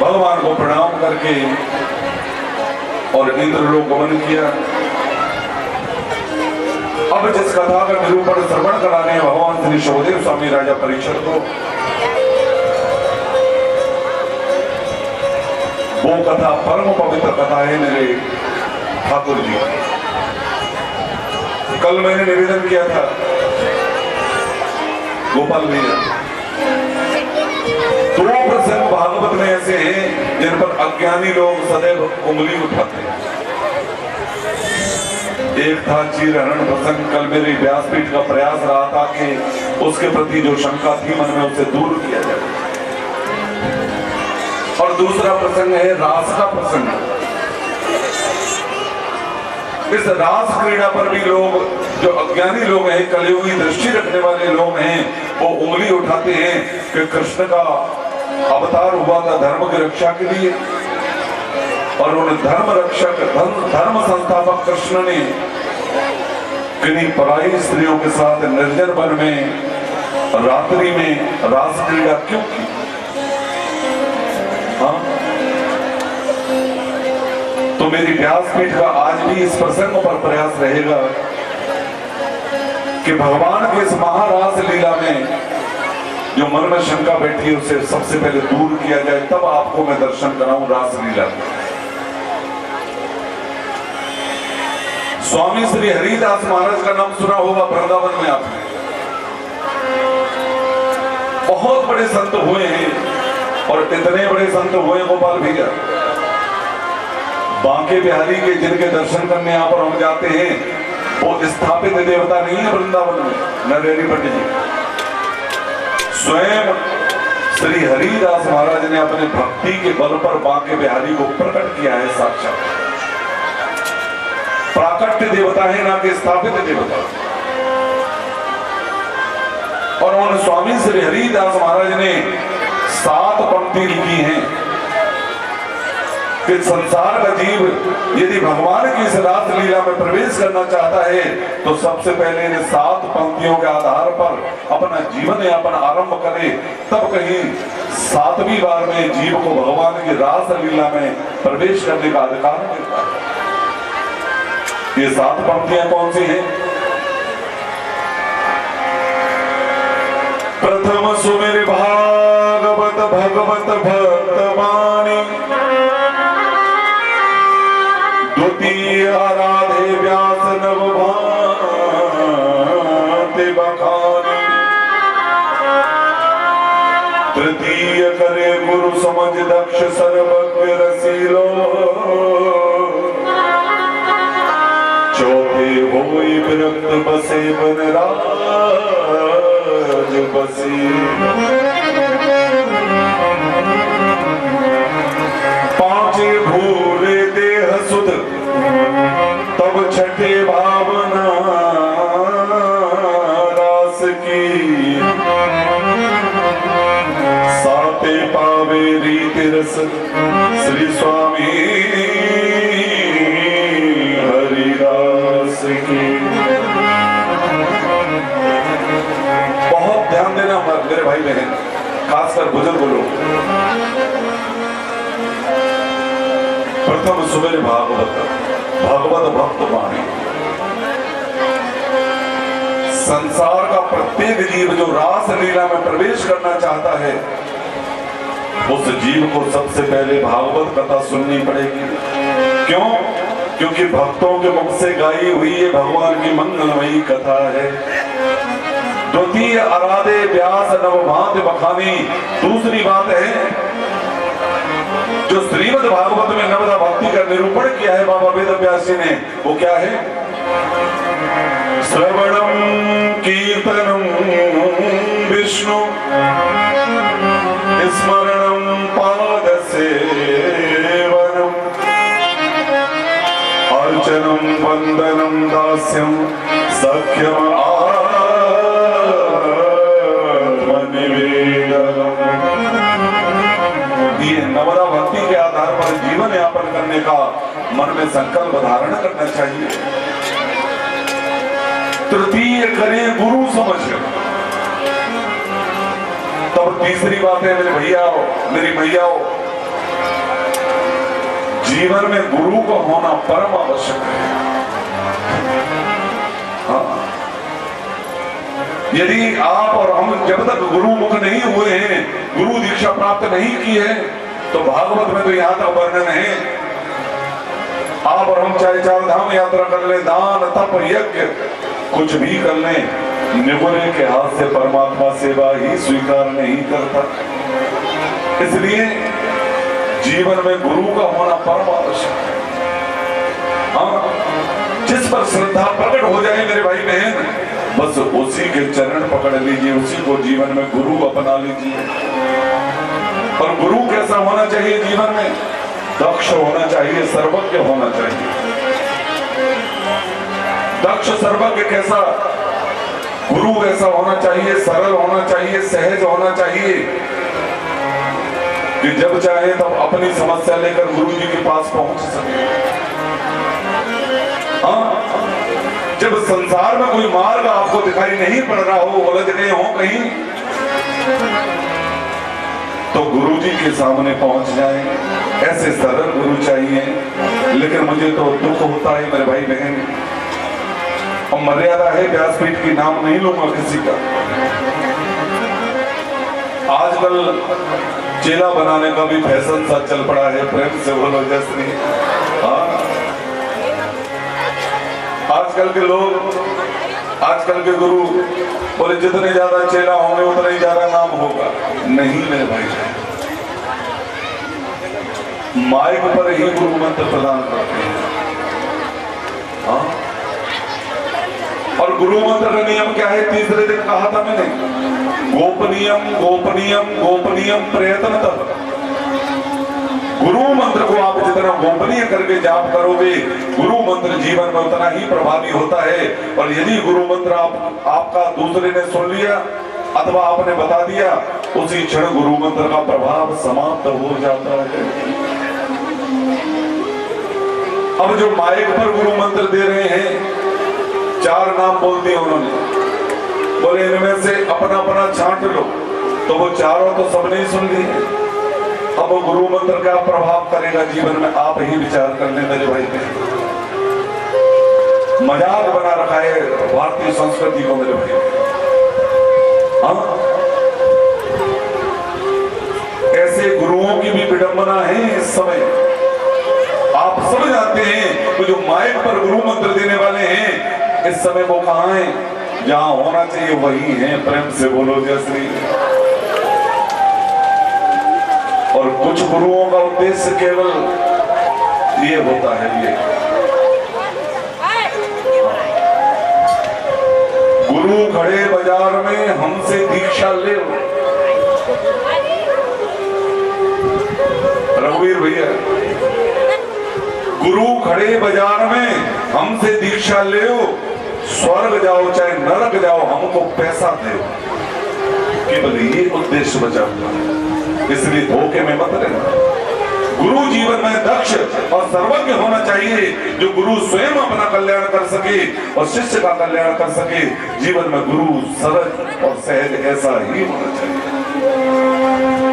भगवान को प्रणाम करके और इंद्रलोक गमन किया। अब जिस कथा का निरूपण श्रवण कराने भगवान श्री शोदेव स्वामी राजा परीक्षित को, वो कथा परम पवित्र कथा है मेरे ठाकुर जी। कल मैंने निवेदन किया था गोपाल भैया, दो प्रसंग भागवत में ऐसे हैं जिन पर अज्ञानी लोग सदैव उंगली उठाते हैं। एक था चीरहरण प्रसंग। कल मेरी व्यासपीठ का प्रयास रहा था कि उसके प्रति जो शंका थी मन में उसे दूर किया जाए। और दूसरा प्रसंग है रास का प्रसंग। इस रास क्रीड़ा पर भी लोग जो अज्ञानी लोग हैं, कलयुगी दृष्टि रखने वाले लोग हैं, वो उंगली उठाते हैं कि कृष्ण का अवतार हुआ था धर्म की रक्षा के लिए, और उन धर्म रक्षक धर्म संस्थापक कृष्ण ने किन्हीं पराई स्त्रियों के साथ निर्जन वन में रात्रि में रास क्रीड़ा क्यों की? हाँ? तो मेरी व्यासपीठ का आज भी इस प्रसंग पर प्रयास रहेगा कि भगवान के इस महारास लीला में जो मन में शंका बैठी है उसे सबसे पहले दूर किया जाए, तब आपको मैं दर्शन कराऊं रास लीला। स्वामी श्री हरिदास महाराज का नाम सुना होगा वृंदावन में आपने। बहुत बड़े संत हुए हैं, और इतने बड़े संत हुए गोपाल भैया, बांके बिहारी के जिनके दर्शन करने यहाँ पर हम जाते हैं वो स्थापित देवता नहीं है वृंदावन में, नरेरी पंडित जी। स्वयं श्री हरिदास महाराज ने अपने भक्ति के बल पर बांके बिहारी को प्रकट किया है। साक्षात प्राकट्य देवता है, ना कि स्थापित देवता। और उन स्वामी श्री हरिदास महाराज ने 7 पंक्ति लिखी हैं कि संसार का जीव यदि भगवान की इस रास लीला में प्रवेश करना चाहता है तो सबसे पहले इन 7 पंक्तियों के आधार पर अपना जीवन यापन आरंभ करे, तब कहीं 7वीं बार में जीव को भगवान की रास लीला में प्रवेश करने का अधिकार मिलता है। ये 7 पंक्तियां कौन सी हैं? प्रथम सुमिर भागवत भगवत भक्तवाणी, द्वितीय आराधे व्यास नव भांति बखानी, तृतीय करे गुरु समझ दक्ष सर्वज्ञ रसीलो, चौथे होई विरक्त बसे बन राज बसी, पांचे भूले देह सुध तब छठे भावना रास की, साते पावे रीति रस श्री स्वामी हरिदास की। बहुत ध्यान देना मेरे भाई बहन, खासकर बुजुर्ग लोग। प्रथम सुमिर भागवत भगवत भक्त वाणी। संसार का प्रत्येक जीव जो रास लीला में प्रवेश करना चाहता है उस जीव को सबसे पहले भागवत कथा सुननी पड़ेगी। क्यों? क्योंकि भक्तों के मुख से गाई हुई ये भगवान की मंगलमयी कथा है। द्वितीय आराधे व्यास नव भांति बखानी। दूसरी बात है जो श्रीमद् भागवत में नवदा भक्ति का निरूपण किया है बाबा वेद व्यास जी ने, वो क्या है? श्रवणम कीर्तनम विष्णु स्मरणम पाद सेवनम अर्चनम वंदनम दास्यम सख्यम ये नवदा भक्ति के आधार पर जीवन यापन करने का मन में संकल्प धारण करना चाहिए। तृतीय करे गुरु समझ। तब तीसरी बात है मेरे भैया मेरी मैयाओ, जीवन में गुरु को होना परम आवश्यक है। हाँ। यदि आप और हम जब तक गुरु मुख नहीं हुए हैं, गुरु दीक्षा प्राप्त नहीं की है, तो भागवत में तो यहां तक वर्णन है। आप और हम चाहे 4 धाम यात्रा कर ले, दान तप यज्ञ कुछ भी कर ले, निगुरे के हाथ से परमात्मा सेवा ही स्वीकार नहीं करता। इसलिए जीवन में गुरु का होना परम आवश्यक है। हाँ, जिस पर श्रद्धा प्रकट हो जाए मेरे भाई बहन, बस उसी के चरण पकड़ लीजिए, उसी को जीवन में गुरु अपना लीजिए। और गुरु कैसा होना चाहिए जीवन में? दक्ष होना चाहिए, सर्वज्ञ होना चाहिए। दक्ष सर्वज्ञ कैसा? गुरु ऐसा होना चाहिए, सरल होना चाहिए, सहज होना चाहिए कि जब चाहे तब अपनी समस्या लेकर गुरु जी के पास पहुंच सके। हाँ, जब संसार में कोई मार्ग आपको दिखाई नहीं पड़ रहा हो, उलझ गए हो कहीं, तो गुरु जी के सामने पहुंच जाएं। ऐसे सरल गुरु चाहिए। लेकिन मुझे तो दुख होता है मेरे भाई बहन, और मर्यादा है व्यासपीठ की, नाम नहीं लूंगा किसी का। आजकल चेला बनाने का भी फैशन सा चल पड़ा है। प्रेम से बोलो जय श्री। हाँ, आजकल के लोग, आजकल के गुरु बोले जितने ज्यादा चेला होंगे उतना ही ज्यादा नाम होगा। नहीं मेरे भाई, माइक पर ही गुरु मंत्र प्रदान करते हैं। हाँ? और गुरु मंत्र का नियम क्या है? तीसरे दिन कहा था मैंने, गोपनीयम गोपनीयम गोपनीयम प्रयत्न तब। गुरु मंत्र को आप जितना गोपनीय करके जाप करोगे, गुरु मंत्र जीवन में उतना ही प्रभावी होता है। और यदि गुरु मंत्र आपका दूसरे ने सुन लिया अथवा आपने बता दिया, उसी क्षण गुरु मंत्र का प्रभाव समाप्त हो जाता है। अब जो माइक पर गुरु मंत्र दे रहे हैं, 4 नाम बोल दिए उन्होंने, बोले इनमें से अपना अपना छांट लो, तो वो चारों तो सबने ही सुन लिए। अब वो गुरु मंत्र का प्रभाव करेगा जीवन में, आप ही विचार करने मेरे भाई बहन। मजाक बना रखा है भारतीय संस्कृति को मेरे भाई। हाँ, ऐसे गुरुओं की भी विडंबना है इस समय। आप सब जानते हैं कि जो माइक पर गुरु मंत्र देने वाले हैं इस समय वो कहां हैं? जहां होना चाहिए वही हैं। प्रेम से बोलो जय श्री। और कुछ गुरुओं का उद्देश्य केवल ये होता है, ये गुरु खड़े बाजार में हमसे दीक्षा ले। रघुवीर भैया, गुरु खड़े बाजार में हमसे दीक्षा ले, स्वर्ग जाओ चाहे नरक जाओ, हमको पैसा दे। केवल ये उद्देश्य बचा हुआ है, इसलिए धोखे में मत रहना। गुरु जीवन में दक्ष और सर्वज्ञ होना चाहिए, जो गुरु स्वयं अपना कल्याण कर सके और शिष्य का कल्याण कर सके। जीवन में गुरु सरल और सहज ऐसा ही होना चाहिए।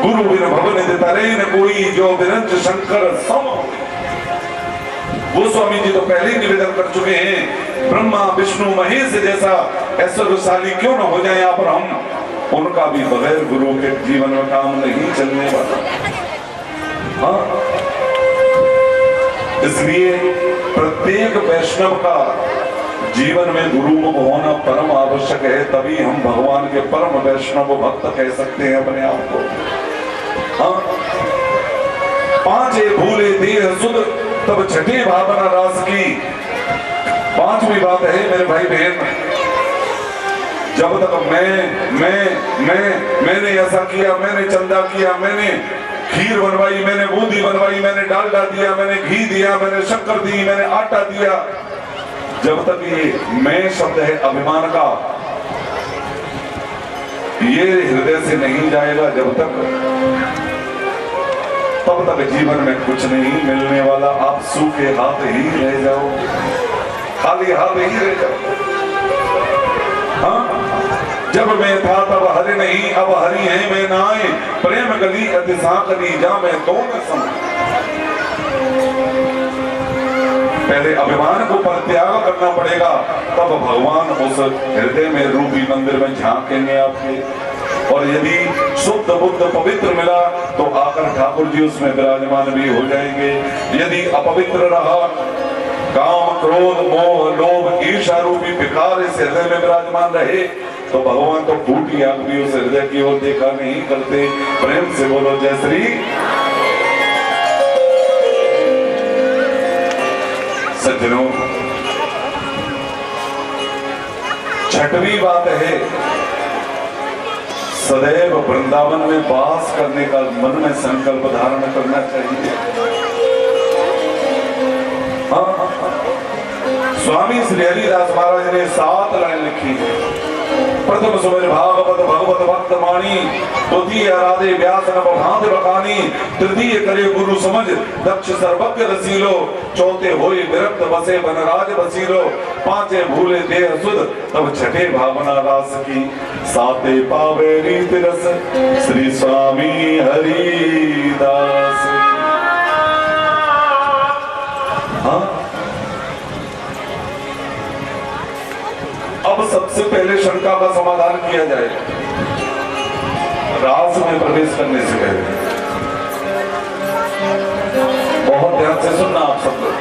गुरु बिन भवन दितारे न कोई, जो बिरंज शंकर सम। वो स्वामी जी तो पहले ही निवेदन कर चुके हैं, ब्रह्मा विष्णु महेश जैसा ऐश्वर्यशाली क्यों न हो जाए यहाँ पर हम, उनका भी बगैर गुरु के जीवन में काम नहीं चलने वाला। हाँ, इसलिए प्रत्येक वैष्णव का जीवन में गुरुमुख होना परम आवश्यक है। तभी हम भगवान के परम वैष्णव भक्त कह सकते हैं अपने आप को। हाँ, पांचे भूले देह सुध, तब छठी भावना रास की। 5वीं बात है मेरे भाई बहन, जब तक मैंने ऐसा किया, मैंने चंदा किया, मैंने खीर बनवाई, मैंने बूंदी बनवाई, मैंने डालडा दिया, मैंने घी दिया, मैंने शक्कर दी, मैंने आटा दिया, जब तक ये मैं शब्द है अभिमान का, ये हृदय से नहीं जाएगा, जब तक तब तक जीवन में कुछ नहीं मिलने वाला। आप सूखे हाथ ही रह जाओ, खाली हाथ ही रह जाओ। हाँ, जब मैं था तब हरि नहीं, अब हरि है मैं नाए, प्रेम गली अतिसाकरी जा मैं तो न समय। पहले अभिमान को परित्याग करना पड़ेगा, तब भगवान उस हृदय में रूपी मंदिर में झांकेंगे आपके। और यदि शुद्ध बुद्ध पवित्र मिला तो आकर ठाकुर जी उसमें विराजमान भी हो जाएंगे। यदि अपवित्र रहा, काम क्रोध मोह लोभ ईर्ष्या रूपी विकार इस हृदय में विराजमान रहे, तो भगवान तो फूटी आंख भी उस हृदय की ओर देखा नहीं करते। प्रेम से बोलो जय श्री। सज्जनों, 6वीं बात है, सदैव वृंदावन में वास करने का मन में संकल्प धारण करना चाहिए। हाँ, स्वामी श्री हरिदास महाराज ने 7 लाइन लिखी है। प्रथम सुमेर भागवत भगवत भक्त मानी, द्वितीय आराधे व्यास नभ भांत बखानी, तृतीय करे गुरु समझ दक्ष सर्वज्ञ रसीलो, चौथे होई विरक्त बसे बनराज बसीलो, पांचे भूले देह सुध तब छठे भावना रास की, साते पावे रीत रस श्री स्वामी हरिदास। हाँ, अब सबसे पहले शंका का समाधान किया जाए रास में प्रवेश करने से पहले। बहुत ध्यान से सुनना आप सब लोग,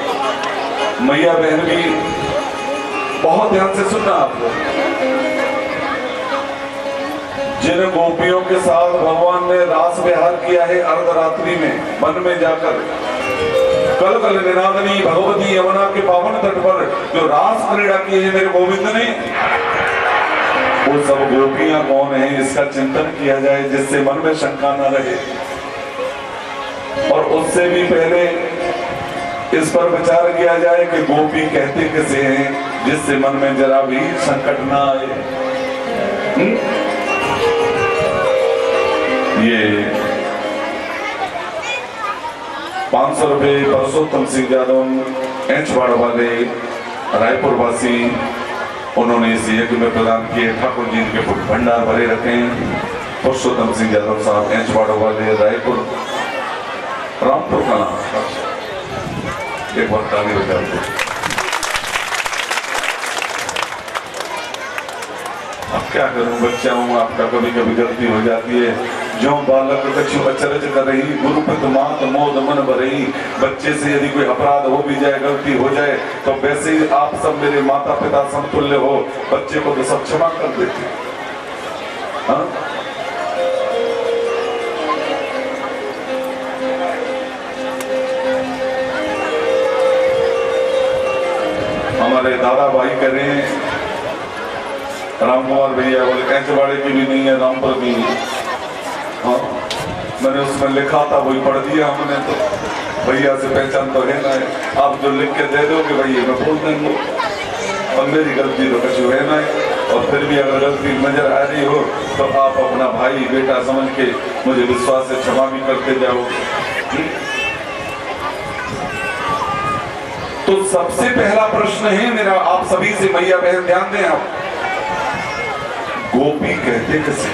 मैया बहन भी बहुत ध्यान से सुनना आप लोग। जिन गोपियों के साथ भगवान ने रास विहार किया है अर्धरात्रि में वन में जाकर, कल कल निनादनी भगवती यमुना के पावन तट पर जो रास क्रीड़ा की है मेरे गोविंद ने, वो सब गोपियां कौन है इसका चिंतन किया जाए, जिससे मन में शंका न रहे। और उससे भी पहले इस पर विचार किया जाए कि गोपी कहते किसे हैं, जिससे मन में जरा भी संकट ना आए। ये 500 रुपए परसोत्तम सिंह यादव एंचवाड़ वाले रायपुर वासी, उन्होंने इस यज्ञ में प्रदान किए। ठाकुर जी के भंडार भरे रखे। परसोत्तम सिंह यादव साहब एंचवाड़ वाले रायपुर रामपुर का नाम, एक बार ताली बजा दो। अब क्या करूं, बच्चा हूं, आपका कभी कभी गलती हो जाती है। जो बालक कछु अचरज कर रही, गुरु पित मात मोद मन भरही। बच्चे से यदि कोई अपराध हो भी जाए, गलती हो जाए, तो वैसे ही आप सब मेरे माता पिता समतुल्य हो, बच्चे को तो सब क्षमा कर देते। हाँ? हमारे दादा भाई कह रहे हैं, राम कुमार भैया बोले कैंचवाड़े की भी नहीं है, रामपुर की। हाँ, मैंने उसमें लिखा था, वही पढ़ दिया हमने, तो भैया से पहचान तो है ना है। आप जो लिख के दे दोगे भैया मैं बोल देंगे, और मेरी गलती तो कुछ है ना है। और फिर भी अगर गलती नजर आ रही हो तो आप अपना भाई बेटा समझ के मुझे विश्वास से क्षमा भी करते जाओ। तो सबसे पहला प्रश्न है मेरा आप सभी से, मैया बहन ध्यान दें आप, गोपी कहते किसे,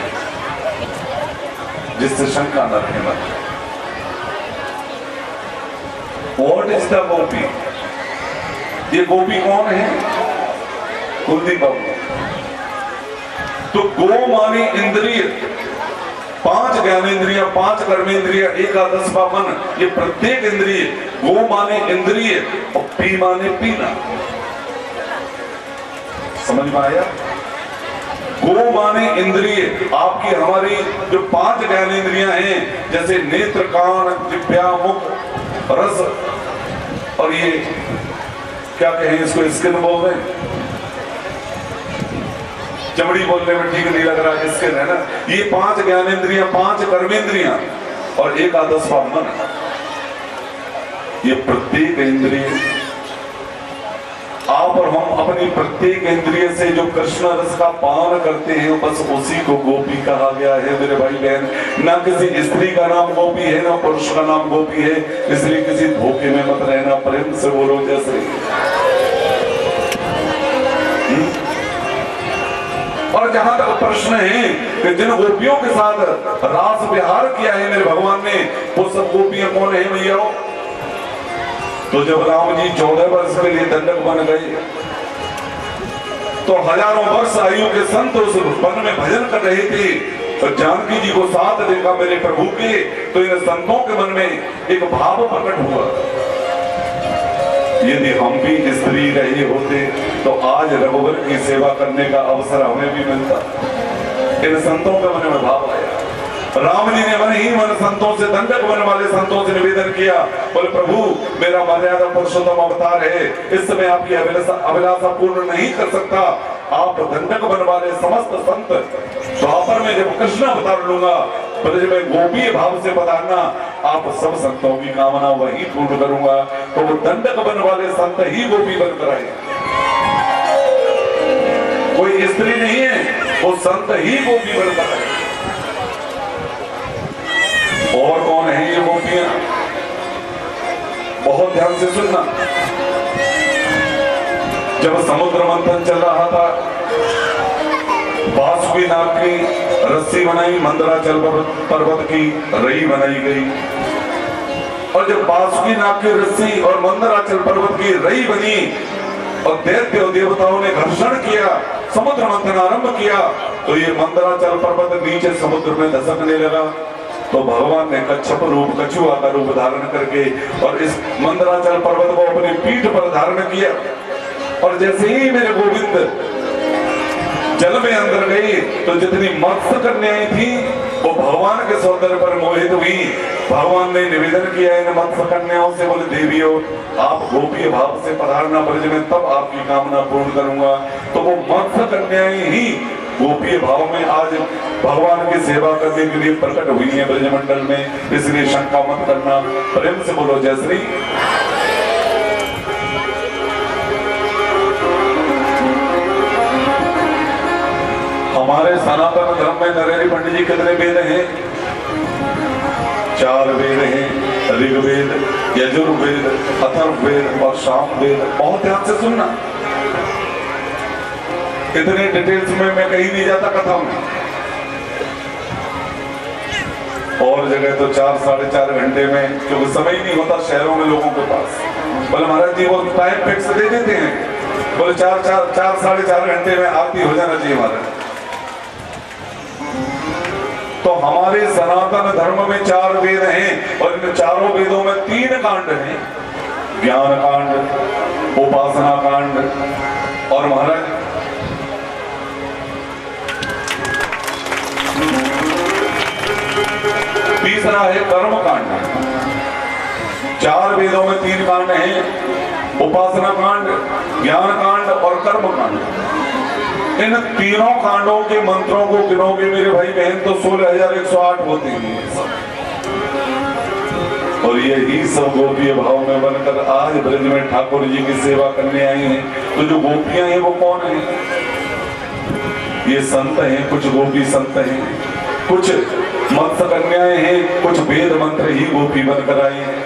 जिससे शंका न रहे मन। व्हाट इज द गोपी? ये गोपी कौन है? कुलदीप बाबू। तो गो माने इंद्रिय, 5 ज्ञानेन्द्रिय, 5 कर्मेंद्रिय, 1/10वां मन, ये प्रत्येक इंद्रिय। गो माने इंद्रिय और पी माने पीना। समझ में आया? गो माने इंद्रिय, आपकी हमारी जो 5 ज्ञानेन्द्रियां हैं, जैसे नेत्र, कान, जिह्वा, मुख, रस, और ये क्या कहें इसको, स्किन बोल रहे हैं, चमड़ी बोलने में ठीक नहीं लग रहा है, स्किन है ना। ये 5 ज्ञानेन्द्रियां, 5 कर्मेंद्रियां और 1/10वां मन। ये प्रत्येक इंद्रिय, आप और हम अपनी प्रत्येक इंद्रिय से जो कृष्ण रस का पान करते हैं, बस उसी को गोपी कहा गया है मेरे भाई बहन। ना किसी स्त्री का नाम गोपी है, ना पुरुष का नाम गोपी है, इसलिए किसी धोखे में मत रहना, प्रेम से बोलो जैसे। और जहां तक प्रश्न है कि जिन गोपियों के साथ रास विहार किया है मेरे भगवान ने, वो सब गोपियां कौन है भैया? तो जब राम जी 14 वर्ष के लिए दंडक बन गए, तो हजारों वर्ष आयु के संत उस वन में भजन कर रहे थे, और जानकी जी को साथ देखा मेरे प्रभु के, तो इन संतों के मन में एक भाव प्रकट हुआ, यदि हम भी स्त्री रहे होते तो आज रघुवर की सेवा करने का अवसर हमें भी मिलता। इन संतों के मन में भाव आया। राम जी ने मन ही मन संतों से, दंडक वन वाले संतों से निवेदन किया, बोले प्रभु मेरा मर्यादा पुरुषोत्तम अवतार है, इस समय आपकी अभिलाषा पूर्ण नहीं कर सकता। आप दंडक वन वाले समस्त संत द्वापर में जब कृष्ण अवतार लूंगा, ब्रज में गोपी भाव से पधारना, आप सब संतों की कामना वही पूर्ण करूंगा। तो वो दंडक वन वाले संत ही गोपी बनकर आए, कोई स्त्री नहीं है। वो संत ही गोपी बनता है। और कौन है ये गोपियां? बहुत ध्यान से सुनना। जब समुद्र मंथन चल रहा था, बासुकी नाग की रस्सी बनाई, मंदराचल पर्वत की रई बनाई गई। और जब बासुकी नाग की रस्सी और मंदराचल पर्वत की रई बनी और दैत्य और देवताओं ने घर्षण किया, समुद्र मंथन आरंभ किया, तो ये मंदराचल पर्वत नीचे समुद्र में धसकने लगा। तो भगवान ने कच्छप रूप, कछुआ का रूप धारण करके और इस मंदराचल पर्वत को अपनी पीठ पर धारण किया। और जैसे ही मेरे गोविंद जल में अंदर गई, तो जितनी मत्स्य कन्याएं थी वो भगवान के सौंदर्य पर मोहित हुई। भगवान ने निवेदन किया इन मत्स्य कन्याओं से, बोले देवियों आप गोपी भाव से पधारना ब्रज में, तब आपकी कामना पूर्ण करूंगा। तो वो मत्स्य कन्याएं ही गोपी भाव में आज भगवान की सेवा करने के लिए प्रकट हुई है ब्रजमंडल में। इसलिए शंका मत करना, प्रेम से बोलो जय श्री। हमारे सनातन धर्म में नरेंद्र पंडित जी कितने वेद हैं? 4 वेद हैं, ऋग्वेद, यजुर्वेद, अथर्ववेद और सामवेद। बहुत ध्यान से सुनना, इतने डिटेल्स में मैं कहीं नहीं जाता कथा में। और जगह तो 4 साढ़े 4 घंटे में, क्योंकि समय ही नहीं होता शहरों में लोगों के पास। बोले महाराज जी वो टाइम फिक्स दे देते हैं, बोले 4 साढ़े 4 घंटे में आरती हो जाना चाहिए महाराज। तो हमारे सनातन धर्म में 4 वेद हैं और इन चारों वेदों में 3 कांड हैं, ज्ञान कांड, उपासना कांड और महाराज तीसरा है कर्म कांड। 4 वेदों में 3 कांड हैं, उपासना कांड, ज्ञान कांड और कर्म कांड। इन तीनों कांडों के मंत्रों को गिनोगे मेरे भाई बहन तो 16,108 होते हैं। और यही सब गोपी भाव में बनकर आज ब्रज में ठाकुर जी की सेवा करने आई हैं। तो जो गोपियां हैं वो कौन है? ये संत हैं, कुछ गोपी संत हैं, कुछ मत्स्य कन्याएं हैं, कुछ वेद मंत्र ही गोपी बनकर आई हैं।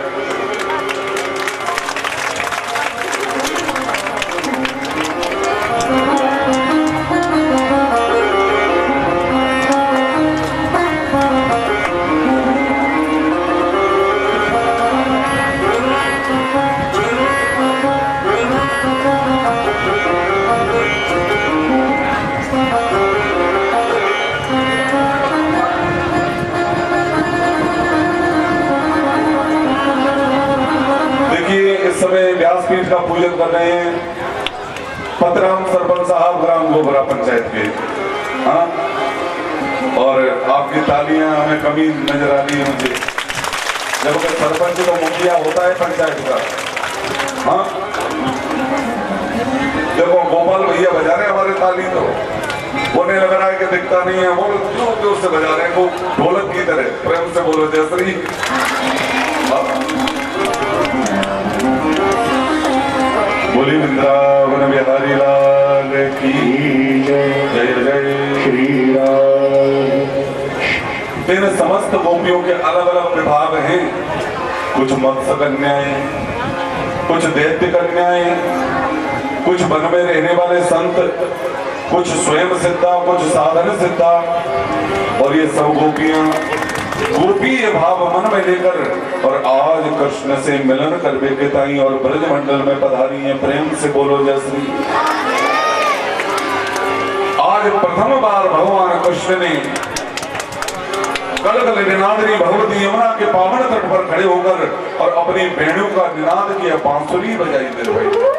व्यासपीठ का पूजन कर रहे हैं पतराम सरपंच साहब ग्राम गोबरा पंचायत के। हाँ, और आपकी तालियां हमें कमी नजर आ रही है मुझे, जबकि सरपंच तो मुखिया होता है पंचायत का। हाँ, देखो गोपाल भैया बजा रहे हमारे ताली, तो उन्हें लग रहा है कि दिखता नहीं है, वो जोर जोर से बजा रहे हैं, वो ढोलक की तरह। प्रेम से बोलो जय श्री। बोली वृंदावन बिहारी लाल की जय जय श्री राम। इन समस्त गोपियों के अलग अलग विभाग हैं, कुछ मत्स्य कन्याएं, कुछ दैत्य कन्याएं, कुछ वन में रहने वाले संत, कुछ स्वयं सिद्धा, कुछ साधन सिद्धा। और ये सब गोपियां गोपी ये भाव मन में लेकर और आज कृष्ण से मिलन कर बेकेताई और ब्रज मंडल में पधारी हैं। प्रेम से बोलो जय श्री। आज प्रथम बार भगवान कृष्ण ने कल निनादनी भगवती यमुना के पावन तट पर खड़े होकर और अपनी वेणु का निनाद किया, बांसुरी बजाई मेरे भाई।